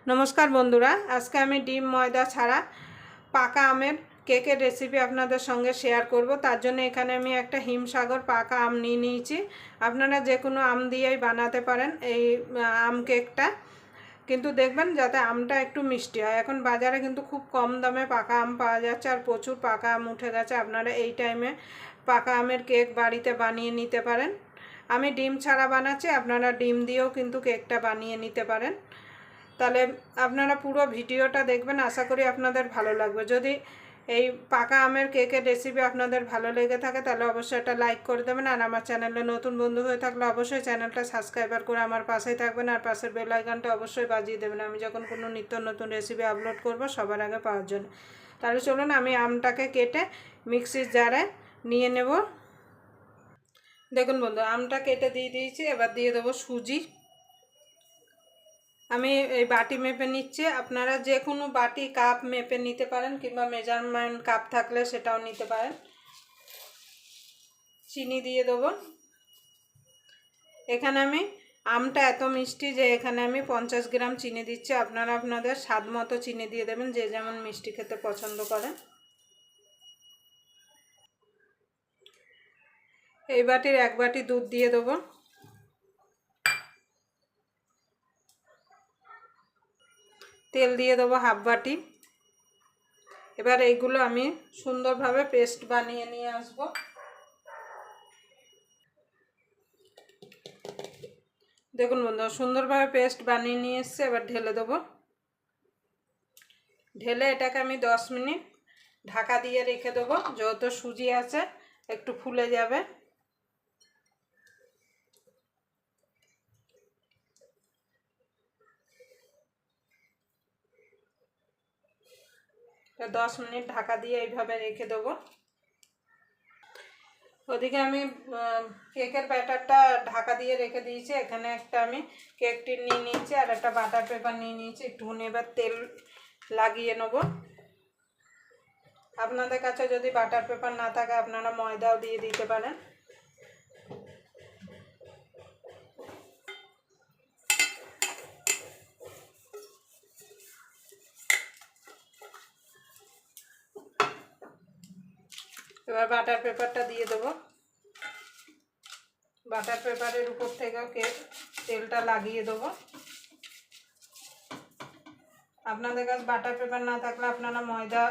নমস্কার বন্ধুরা, আজকে আমি ডিম ময়দা ছাড়া পাকা আমের কেকের রেসিপি আপনাদের সঙ্গে শেয়ার করব। তার জন্য এখানে আমি একটা হিমসাগর পাকা আম নিয়ে নিয়েছি। আপনারা যে কোনো আম দিয়েই বানাতে পারেন এই আম কেকটা, কিন্তু দেখবেন যাতে আমটা একটু মিষ্টি হয়। এখন বাজারে কিন্তু খুব কম দামে পাকা আম পাওয়া যাচ্ছে আর প্রচুর পাকা আম উঠে গেছে। আপনারা এই টাইমে পাকা আমের কেক বাড়িতে বানিয়ে নিতে পারেন। আমি ডিম ছাড়া বানাচ্ছি, আপনারা ডিম দিয়েও কিন্তু কেকটা বানিয়ে নিতে পারেন। তাহলে আপনারা পুরো ভিডিওটা দেখবেন, আশা করি আপনাদের ভালো লাগবে। যদি এই পাকা আমের কেকের রেসিপি আপনাদের ভালো লেগে থাকে তাহলে অবশ্যই একটা লাইক করে দেবেন, আর আমার চ্যানেলে নতুন বন্ধু হয়ে থাকলে অবশ্যই চ্যানেলটা সাবস্ক্রাইবার করে আমার পাশেই থাকবেন, আর পাশের বেল আইকনটা অবশ্যই বাজিয়ে দেবেন আমি যখন কোনো নিত্য নতুন রেসিপি আপলোড করব সবার আগে পাওয়ার জন্য। তাহলে চলুন আমি আমটাকে কেটে মিক্সির জারে নিয়ে নেব। দেখুন বন্ধু, আমটা কেটে দিয়ে দিয়েছি, এবার দিয়ে দেবো সুজি। আমি এই বাটি মেপে নিচ্ছি, আপনারা যে কোনো বাটি কাপ মেপে নিতে পারেন, কিংবা মেজারমেন্ট কাপ থাকলে সেটাও নিতে পারেন। চিনি দিয়ে দেবো। এখানে আমি আমটা এত মিষ্টি যে এখানে আমি 50 গ্রাম চিনি দিচ্ছি। আপনারা আপনাদের স্বাদ মতো চিনি দিয়ে দেবেন, যে যেমন মিষ্টি খেতে পছন্দ করেন। এই বাটির এক বাটি দুধ দিয়ে দেবো। তেল দিয়ে দেবো হাফ বাটি। এবার এইগুলো আমি সুন্দরভাবে পেস্ট বানিয়ে নিয়ে আসবো। দেখুন বন্ধু, সুন্দরভাবে পেস্ট বানিয়ে নিয়ে এসছে। এবার ঢেলে দেবো। ঢেলে এটাকে আমি 10 মিনিট ঢাকা দিয়ে রেখে দেবো, যেহেতু সুজি আছে একটু ফুলে যাবে। তো 10 মিনিট ঢাকা দিয়ে এইভাবে রেখে দেবো। ওদিকে আমি কেকের ব্যাটারটা ঢাকা দিয়ে রেখে দিয়েছি। এখানে একটা আমি কেক টিন নিয়ে নিয়েছি আর একটা বাটার পেপার নিয়ে নিয়েছি। একটুখানি এবার তেল লাগিয়ে নেব। আপনাদের কাছে যদি বাটার পেপার না থাকে আপনারা ময়দাও দিয়ে দিতে পারেন। এবার বাটার পেপারটা দিয়ে দেবো। বাটার পেপারের উপর থেকেও তেলটা লাগিয়ে দেবো। আপনাদের কাছে বাটার পেপার না থাকলে আপনারা ময়দা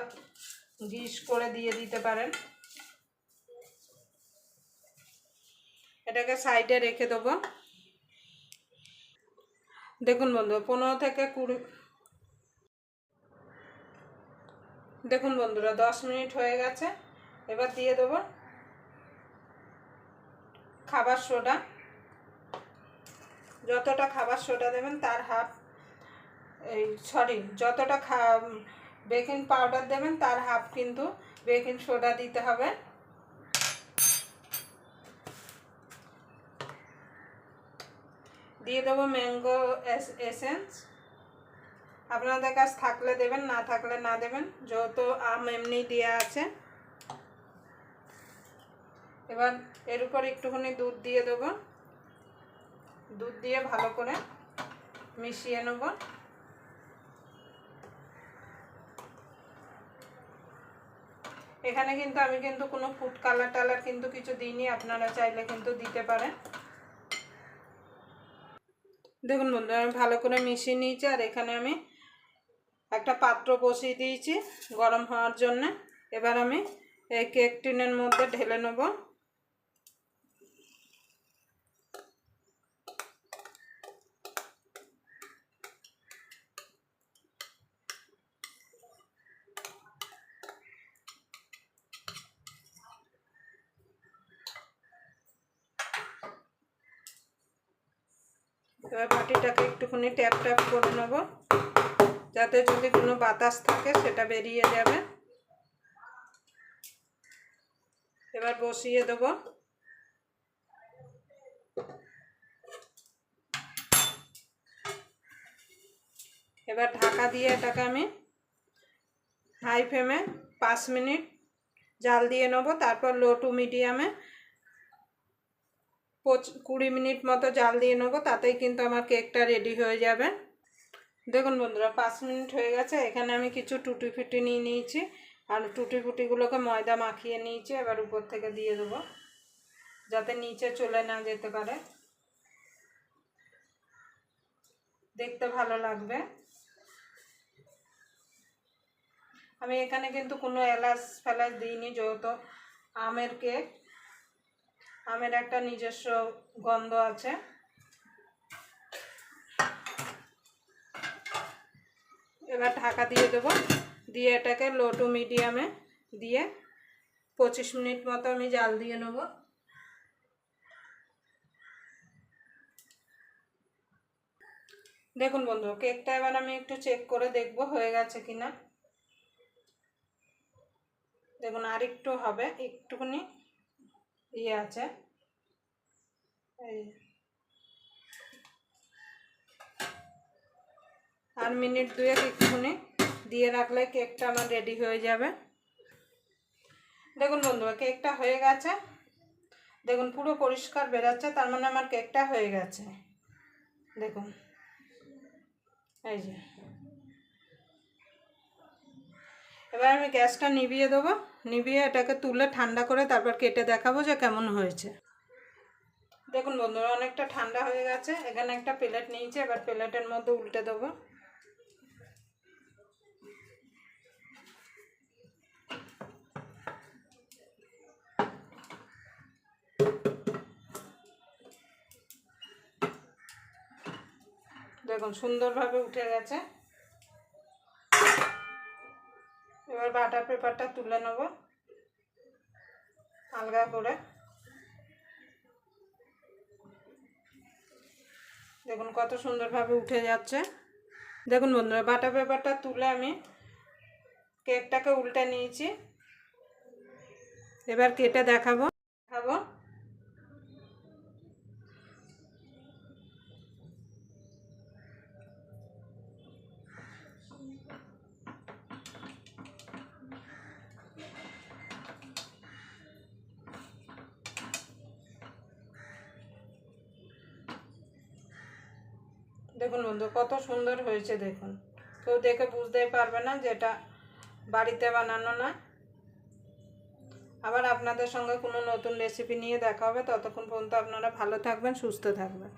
গ্রিস করে দিয়ে দিতে পারেন। এটাকে সাইডে রেখে দেবো। দেখুন বন্ধু, 15 থেকে 20 দেখুন বন্ধুরা 10 মিনিট হয়ে গেছে। এবার দিয়ে দেবো খাবার সোডা। যতটা খাবার সোডা দেবেন তার হাফ, যতটা বেকিং পাউডার দেবেন তার হাফ কিন্তু বেকিং সোডা দিতে হবে। দিয়ে দেবো ম্যাঙ্গো এসেন্স। আপনাদের কাছে থাকলে দেবেন, না থাকলে না দেবেন, যেহেতু আম এমনি দেওয়া আছে। এবার এর উপর একটুখানি দুধ দিয়ে দেবো। দুধ দিয়ে ভালো করে মিশিয়ে নেব। এখানে কিন্তু আমি কোনো ফুড কালার টালার কিন্তু কিছু দিইনি, আপনারা চাইলে কিন্তু দিতে পারেন। দেখুন বন্ধু, আমি ভালো করে মিশিয়ে নিয়েছি। আর এখানে আমি একটা পাত্র বসিয়ে দিয়েছি গরম হওয়ার জন্য। এবার আমি এই কেক টিনের মধ্যে ঢেলে নেব। এবার বাটিটাকে একটুখানি ট্যাপ ট্যাপ করে নেব, যাতে যদি কোনো বাতাস থাকে সেটা বেরিয়ে যাবে। এবার বসিয়ে দেব। এবার ঢাকা দিয়ে এটাকে আমি হাই ফ্লেমে 5 মিনিট জাল দিয়ে নেব। তারপর লো টু মিডিয়ামে 20 মিনিট মতো জাল দিয়ে নেব। তাতেই কিন্তু আমার কেকটা রেডি হয়ে যাবে। দেখুন বন্ধুরা 5 মিনিট হয়ে গেছে। এখানে আমি কিছু টুটি ফুটি নিয়ে নিয়েছি, আর টুটি ফুটিগুলোকে ময়দা মাখিয়ে নিয়েছি। এবার উপর থেকে দিয়ে দেবো যাতে নিচে চলে না যেতে পারে, দেখতে ভালো লাগবে। আমি এখানে কিন্তু কোনো এলাচ ফেলাচ দিইনি, যেহেতু আমের কেক, আমের একটা নিজস্ব গন্ধ আছে। এবার ঢাকা দিয়ে দেবো, দিয়ে এটাকে লো টু মিডিয়ামে দিয়ে 25 মিনিট মতো আমি জাল দিয়ে নেব। দেখুন বন্ধু, কেকটা এবার আমি একটু চেক করে দেখব হয়ে গেছে কিনা। দেখুন আর একটু হবে, একটুখানি ইয়ে আছে। এই আর মিনিট 2 একটুখানি দিয়ে রাখলে কেকটা আমার রেডি হয়ে যাবে। দেখুন বন্ধুরা কেকটা হয়ে গেছে, দেখুন পুরো পরিষ্কার বেরাচ্ছে, তার মানে আমার কেকটা হয়ে গেছে। দেখুন এই যে, এবার আমি গ্যাসটা নিভিয়ে দেবো, নিভিয়ে এটাকে তুলে ঠান্ডা করে তারপর কেটে দেখাবো যে কেমন হয়েছে। দেখুন বন্ধুরা অনেকটা ঠান্ডা হয়ে গেছে। এখানে একটা প্লেট নিয়েছি, এবার প্লেটের মধ্যে উল্টে দেবো। দেখুন সুন্দরভাবে উঠে গেছে। এবার বাটার পেপারটা তুলে নেব আলগা করে। দেখুন কত সুন্দরভাবে উঠে যাচ্ছে। দেখুন বন্ধুরা বাটার পেপারটা তুলে আমি কেকটাকে উল্টে নিয়েছি, এবার কেটে দেখাবো। দেখুন বন্ধু কত সুন্দর হয়েছে। দেখুন কেউ দেখে বুঝতেই পারবে না যে এটা বাড়িতে বানানো না। আবার আপনাদের সঙ্গে কোনো নতুন রেসিপি নিয়ে দেখা হবে। ততক্ষণ পর্যন্ত আপনারা ভালো থাকবেন, সুস্থ থাকবেন।